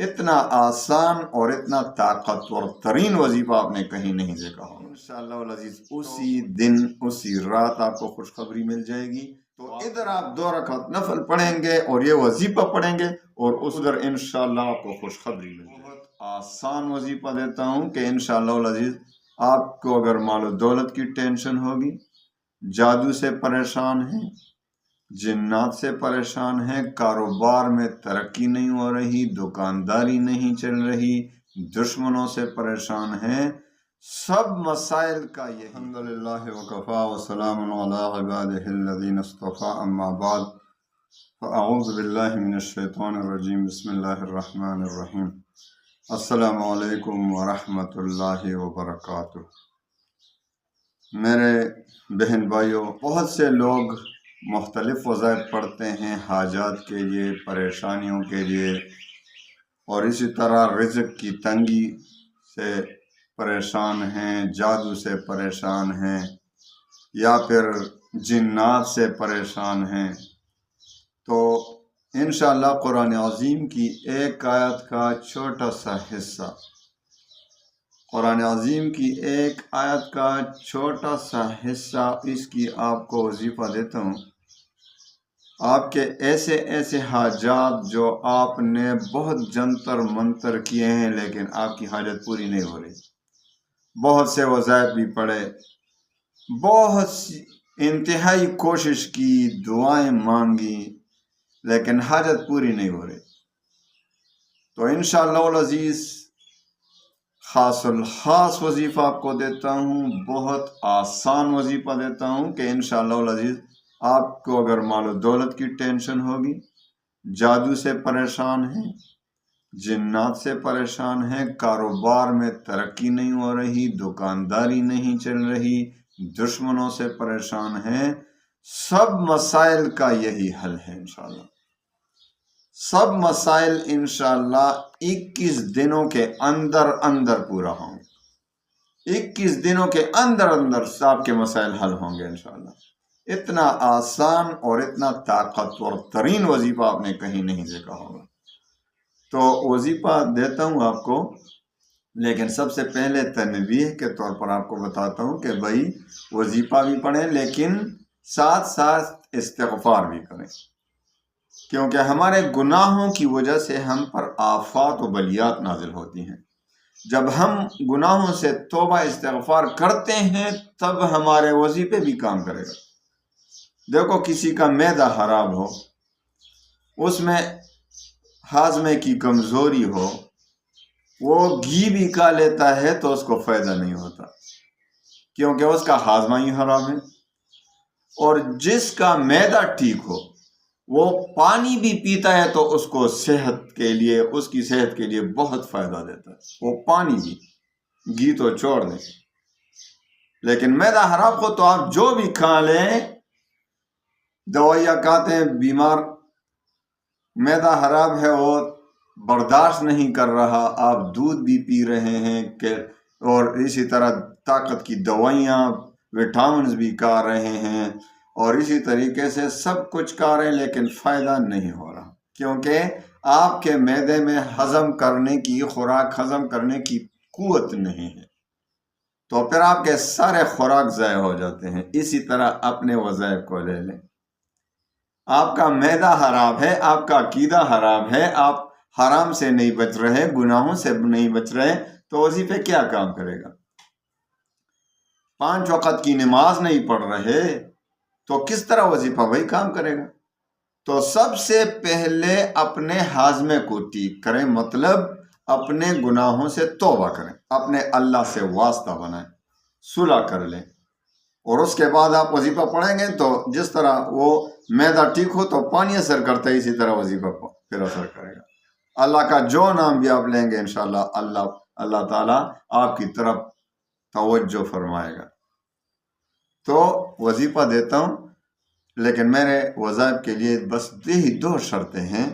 اتنا آسان اور اتنا طاقتور ترین وظیفہ آپ نے کہیں نہیں دیکھا ہوگا انشاءاللہ العزیز۔ اسی دن اسی رات آپ کو خوشخبری مل جائے گی۔ تو ادھر آپ 2 رکعت نفل پڑھیں گے اور یہ وظیفہ پڑھیں گے اور ادھر انشاءاللہ آپ کو خوشخبری مل جائے گی۔ بہت آسان وظیفہ دیتا ہوں کہ انشاءاللہ العزیز آپ کو اگر مال و دولت کی ٹینشن ہوگی، جادو سے پریشان ہیں، جنات سے پریشان ہیں، کاروبار میں ترقی نہیں ہو رہی، دکانداری نہیں چل رہی، دشمنوں سے پریشان ہیں، سب مسائل کا یہ الحمدللہ وکفا وسلام علی عبادہ الذین اصطفی، اما بعد فاعوذ باللہ من الشیطان الرجیم، بسم اللہ الرحمن الرحیم۔ السلام علیکم ورحمۃ اللہ وبرکاتہ۔ میرے بہن بھائیوں، بہت سے لوگ مختلف وظائف پڑھتے ہیں حاجات کے لیے، پریشانیوں کے لیے، اور اسی طرح رزق کی تنگی سے پریشان ہیں، جادو سے پریشان ہیں، یا پھر جنات سے پریشان ہیں۔ تو انشاءاللہ قرآن عظیم کی ایک آیت کا چھوٹا سا حصہ، قرآن عظیم کی ایک آیت کا چھوٹا سا حصہ، اس کی آپ کو وظیفہ دیتا ہوں۔ آپ کے ایسے ایسے حاجات جو آپ نے بہت جنتر منتر کیے ہیں لیکن آپ کی حاجت پوری نہیں ہو رہی، بہت سے وظائف بھی پڑھے، بہت سی انتہائی کوشش کی، دعائیں مانگی، لیکن حاجت پوری نہیں ہو رہی، تو انشاءاللہ العزیز خاص الخاص وظیفہ آپ کو دیتا ہوں، بہت آسان وظیفہ دیتا ہوں کہ انشاءاللہ العزیز آپ کو اگر مال و دولت کی ٹینشن ہوگی، جادو سے پریشان ہیں، جنات سے پریشان ہیں، کاروبار میں ترقی نہیں ہو رہی، دکانداری نہیں چل رہی، دشمنوں سے پریشان ہیں، سب مسائل کا یہی حل ہے انشاءاللہ۔ سب مسائل انشاءاللہ 21 دنوں کے اندر اندر پورا ہوں گے، 21 دنوں کے اندر اندر آپ کے مسائل حل ہوں گے انشاءاللہ۔ اتنا آسان اور اتنا طاقتور ترین وظیفہ آپ نے کہیں نہیں دیکھا ہوگا۔ تو وظیفہ دیتا ہوں آپ کو، لیکن سب سے پہلے تنبیہ کے طور پر آپ کو بتاتا ہوں کہ بھائی وظیفہ بھی پڑھیں لیکن ساتھ ساتھ استغفار بھی کریں، کیونکہ ہمارے گناہوں کی وجہ سے ہم پر آفات و بلیات نازل ہوتی ہیں۔ جب ہم گناہوں سے توبہ استغفار کرتے ہیں تب ہمارے وظیفے بھی کام کرے گا۔ دیکھو کسی کا معدہ خراب ہو، اس میں ہاضمے کی کمزوری ہو، وہ گھی بھی کھا لیتا ہے تو اس کو فائدہ نہیں ہوتا، کیونکہ اس کا ہاضمہ ہی خراب ہے۔ اور جس کا معدہ ٹھیک ہو وہ پانی بھی پیتا ہے تو اس کو صحت کے لیے، اس کی صحت کے لیے بہت فائدہ دیتا ہے، وہ پانی بھی، گھی تو چھوڑ دیں۔ لیکن معدہ خراب ہو تو آپ جو بھی کھا لیں، دوائیاں کھاتے ہیں، بیمار معدہ خراب ہے، وہ برداشت نہیں کر رہا، آپ دودھ بھی پی رہے ہیں کہ اور اسی طرح طاقت کی دوائیاں، وٹامنز بھی کھا رہے ہیں، اور اسی طریقے سے سب کچھ کھا رہے ہیں لیکن فائدہ نہیں ہو رہا، کیونکہ آپ کے معدے میں ہضم کرنے کی، خوراک ہضم کرنے کی قوت نہیں ہے، تو پھر آپ کے سارے خوراک ضائع ہو جاتے ہیں۔ اسی طرح اپنے وظائف کو لے لیں، آپ کا معدہ خراب ہے، آپ کا عقیدہ خراب ہے، آپ حرام سے نہیں بچ رہے، گناہوں سے نہیں بچ رہے، تو وظیفے کیا کام کرے گا؟ 5 وقت کی نماز نہیں پڑھ رہے تو کس طرح وظیفہ بھائی کام کرے گا؟ تو سب سے پہلے اپنے ہاضمے کو ٹھیک کریں، مطلب اپنے گناہوں سے توبہ کریں، اپنے اللہ سے واسطہ بنائیں، صلح کر لیں، اور اس کے بعد آپ وظیفہ پڑھیں گے تو جس طرح وہ معدہ ٹھیک ہو تو پانی اثر کرتا ہے، اسی طرح وظیفہ پھر اثر کرے گا۔ اللہ کا جو نام بھی آپ لیں گے انشاءاللہ اللہ تعالیٰ آپ کی طرف توجہ فرمائے گا۔ تو وظیفہ دیتا ہوں، لیکن میرے وظائف کے لیے بس یہی 2 شرطیں ہیں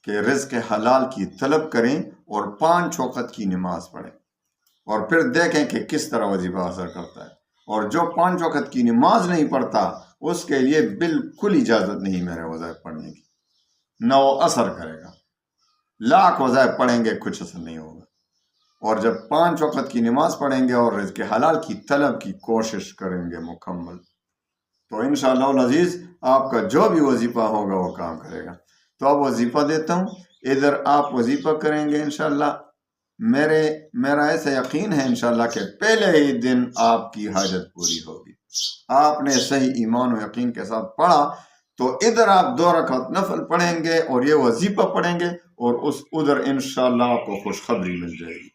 کہ رزق حلال کی طلب کریں اور 5 وقت کی نماز پڑھیں، اور پھر دیکھیں کہ کس طرح وظیفہ اثر کرتا ہے۔ اور جو 5 وقت کی نماز نہیں پڑھتا اس کے لیے بالکل اجازت نہیں میرے وظائف پڑھنے کی، نہ وہ اثر کرے گا۔ لاکھ وظائف پڑھیں گے کچھ اثر نہیں ہوگا۔ اور جب 5 وقت کی نماز پڑھیں گے اور رزق حلال کی طلب کی کوشش کریں گے مکمل، تو انشاءاللہ العزیز آپ کا جو بھی وظیفہ ہوگا وہ کام کرے گا۔ تو اب وظیفہ دیتا ہوں، ادھر آپ وظیفہ کریں گے انشاءاللہ۔ میرا ایسا یقین ہے انشاءاللہ کہ پہلے ہی دن آپ کی حاجت پوری ہوگی۔ آپ نے صحیح ایمان و یقین کے ساتھ پڑھا تو ادھر آپ 2 رکعت نفل پڑھیں گے اور یہ وظیفہ پڑھیں گے، اور ادھر انشاءاللہ آپ کو خوشخبری مل جائے گی۔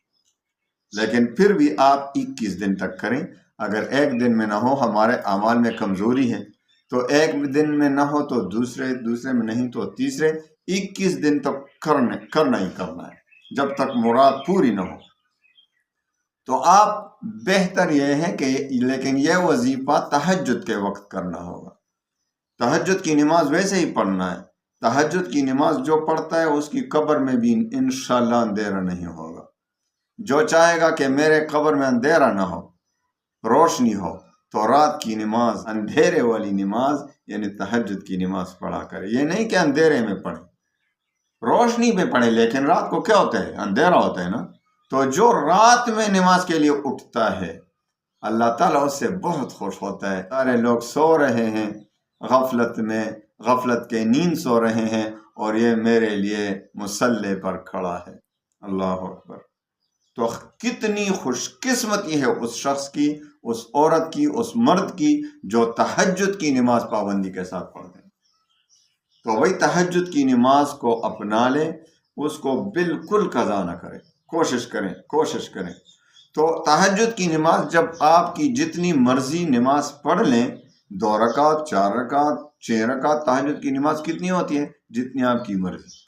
لیکن پھر بھی آپ 21 دن تک کریں۔ اگر ایک دن میں نہ ہو، ہمارے اعمال میں کمزوری ہے، تو ایک دن میں نہ ہو تو دوسرے میں نہیں تو تیسرے، 21 دن تک کرنا ہی کرنا ہے جب تک مراد پوری نہ ہو۔ تو آپ بہتر یہ ہے کہ لیکن یہ وظیفہ تہجد کے وقت کرنا ہوگا۔ تہجد کی نماز ویسے ہی پڑھنا ہے۔ تہجد کی نماز جو پڑھتا ہے اس کی قبر میں بھی انشاءاللہ اندھیرا نہیں ہوگا۔ جو چاہے گا کہ میرے قبر میں اندھیرا نہ ہو، روشنی ہو، تو رات کی نماز، اندھیرے والی نماز یعنی تہجد کی نماز پڑھا کرے۔ یہ نہیں کہ اندھیرے میں پڑھے، روشنی میں پڑھے، لیکن رات کو کیا ہوتا ہے؟ اندھیرا ہوتا ہے نا۔ تو جو رات میں نماز کے لیے اٹھتا ہے اللہ تعالیٰ اس سے بہت خوش ہوتا ہے۔ سارے لوگ سو رہے ہیں غفلت میں، غفلت کے نیند سو رہے ہیں، اور یہ میرے لیے مصلی پر کھڑا ہے۔ اللہ اکبر۔ تو کتنی خوش قسمتی ہے اس شخص کی، اس عورت کی، اس مرد کی جو تہجد کی نماز پابندی کے ساتھ پڑھتے ہیں۔ تو وہی تہجد کی نماز کو اپنا لے، اس کو بالکل قضا نہ کرے، کوشش کریں۔ تو تہجد کی نماز جب آپ کی جتنی مرضی نماز پڑھ لیں، 2 رکعت، 4 رکعت، 6 رکعت، تہجد کی نماز کتنی ہوتی ہے؟ جتنی آپ کی مرضی،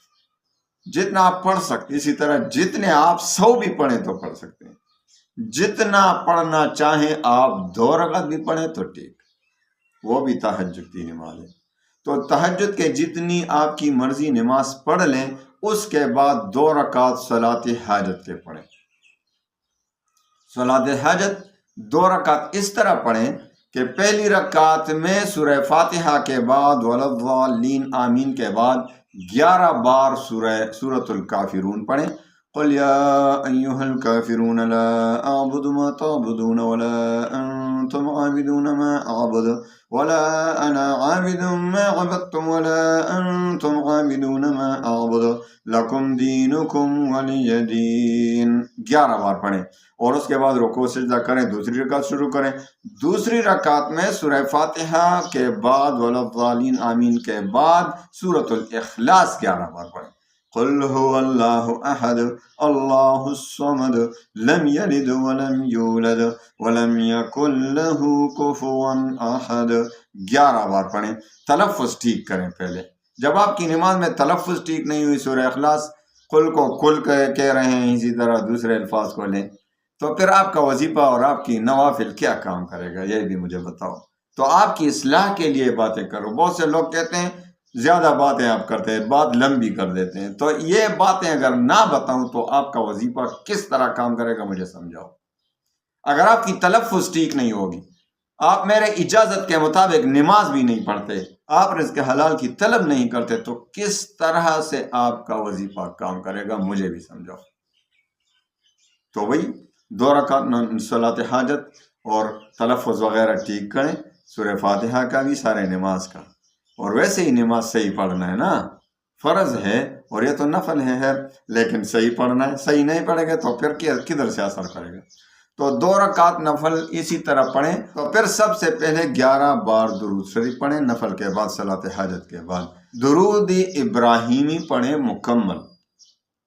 جتنا آپ پڑھ سکتے۔ اسی طرح جتنے آپ 100 بھی پڑھیں تو پڑھ سکتے ہیں، جتنا پڑھنا چاہیں آپ 2 رکعت بھی پڑھیں تو ٹھیک، وہ بھی تہجد کی نماز ہے۔ تو تہجد کے جتنی آپ کی مرضی نماز پڑھ لیں، اس کے بعد 2 رکعت صلاۃ حاجت کے پڑھیں۔ صلاۃ حاجت 2 رکعت اس طرح پڑھیں کہ پہلی رکعت میں سورہ فاتحہ کے بعد ولضالین آمین کے بعد 11 بار سورۃ الکافرون پڑھیں۔ قل یا ایھا الکافرون لا اعبد ما تعبدون ولا انتم عابدون ما اعبد ولا انا عابد ما عبدتم ولا انتم عابدون ما اعبد لکم دینکم ولی دین، 11 بار پڑھیں۔ اور اس کے بعد رکوع سجدہ کریں، دوسری رکعت شروع کریں۔ دوسری رکعت میں سورہ فاتحہ کے بعد ولضالین آمین کے بعد سورۃ الاخلاص 11 بار پڑھیں۔ قل هو اللہ احد اللہ الصمد لم یلد ولم یولد ولم یکن له کفوا احد، 11 بار پڑھیں۔ تلفظ ٹھیک کریں پہلے۔ جب آپ کی نماز میں تلفظ ٹھیک نہیں ہوئی، سورہ اخلاص قل کو کل کہہ رہے ہیں، اسی طرح دوسرے الفاظ کو لیں، تو پھر آپ کا وظیفہ اور آپ کی نوافل کیا کام کرے گا، یہ بھی مجھے بتاؤ۔ تو آپ کی اصلاح کے لیے باتیں کرو۔ بہت سے لوگ کہتے ہیں زیادہ باتیں آپ کرتے ہیں، بات لمبی کر دیتے ہیں، تو یہ باتیں اگر نہ بتاؤں تو آپ کا وظیفہ کس طرح کام کرے گا مجھے سمجھاؤ۔ اگر آپ کی تلفظ ٹھیک نہیں ہوگی، آپ میرے اجازت کے مطابق نماز بھی نہیں پڑھتے، آپ رزق حلال کی طلب نہیں کرتے، تو کس طرح سے آپ کا وظیفہ کام کرے گا مجھے بھی سمجھاؤ۔ تو وہی 2 رکعت صلاۃ حاجت اور تلفظ وغیرہ ٹھیک کریں، سورہ فاتحہ کا بھی، سارے نماز کا۔ اور ویسے ہی نماز صحیح پڑھنا ہے نا، فرض ہے، اور یہ تو نفل ہے، لیکن صحیح پڑھنا ہے۔ صحیح نہیں پڑھے گا تو پھر کدھر سے اثر کرے گا؟ تو 2 رکعت نفل اسی طرح پڑھیں۔ تو پھر سب سے پہلے 11 بار درود شریف پڑھیں، نفل کے بعد، صلاۃ حاجت کے بعد درود ابراہیمی پڑھیں مکمل،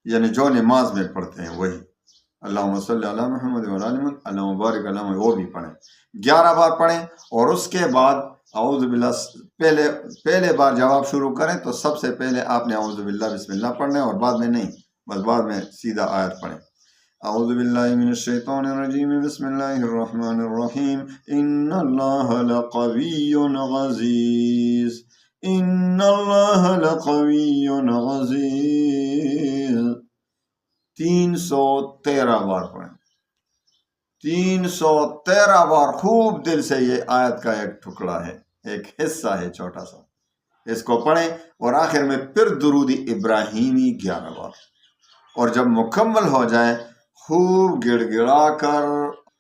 یعنی جو نماز میں پڑھتے ہیں وہی، اللہم صلی علی محمد وعلی آل محمد اللہم بارک علی محمد، وہ بھی پڑھیں، 11 بار پڑھیں۔ اور اس کے بعد اعوذ باللہ، پہلے بار جب آپ شروع کریں تو سب سے پہلے آپ نے اعوذ باللہ بسم اللہ پڑھنا ہے، اور بعد میں نہیں، بس بعد میں سیدھا آیت پڑھیں۔ اعوذ باللہ من الشیطان الرجیم، بسم اللہ الرحمن الرحیم، ان اللہ لقوی عزیز، ان اللہ لقوی عزیز، 313 بار پڑھیں، 313 بار خوب دل سے۔ یہ آیت کا ایک ٹکڑا ہے، ایک حصہ ہے چھوٹا سا، اس کو پڑھیں۔ اور آخر میں پھر درود ابراہیمی 11 بار۔ اور جب مکمل ہو جائیں خوب گڑ گڑا کر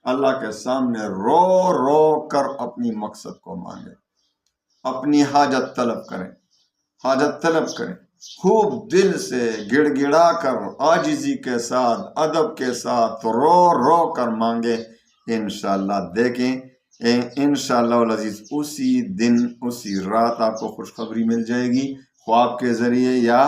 اللہ کے سامنے رو رو کر اپنی مقصد کو مانگیں، اپنی حاجت طلب کریں، حاجت طلب کریں، خوب دل سے گڑ گڑا کر عاجزی کے ساتھ ادب کے ساتھ رو رو کر مانگے، انشاءاللہ دیکھیں انشاءاللہ العزیز اسی دن اسی رات آپ کو خوشخبری مل جائے گی، خواب کے ذریعے یا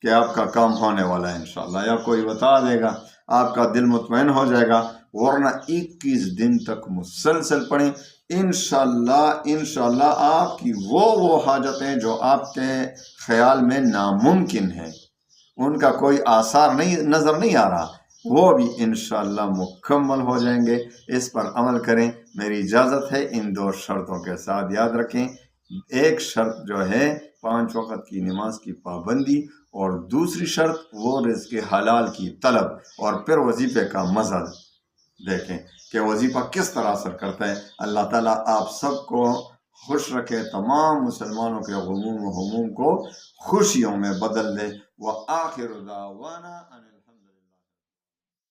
کہ آپ کا کام ہونے والا ہے انشاءاللہ، یا کوئی بتا دے گا، آپ کا دل مطمئن ہو جائے گا۔ ورنہ 21 دن تک مسلسل پڑھیں، انشاءاللہ آپ کی وہ حاجتیں جو آپ کے خیال میں ناممکن ہیں، ان کا کوئی آثار نظر نہیں آ رہا، وہ بھی انشاءاللہ مکمل ہو جائیں گے۔ اس پر عمل کریں، میری اجازت ہے۔ ان 2 شرطوں کے ساتھ یاد رکھیں، ایک شرط جو ہے 5 وقت کی نماز کی پابندی، اور دوسری شرط وہ رزق حلال کی طلب، اور پھر وظیفے کا مزہ دیکھیں کہ وظیفہ کس طرح اثر کرتا ہے۔ اللہ تعالیٰ آپ سب کو خوش رکھے، تمام مسلمانوں کے غموم و ہموم کو خوشیوں میں بدل دے۔ وآخر دعوانا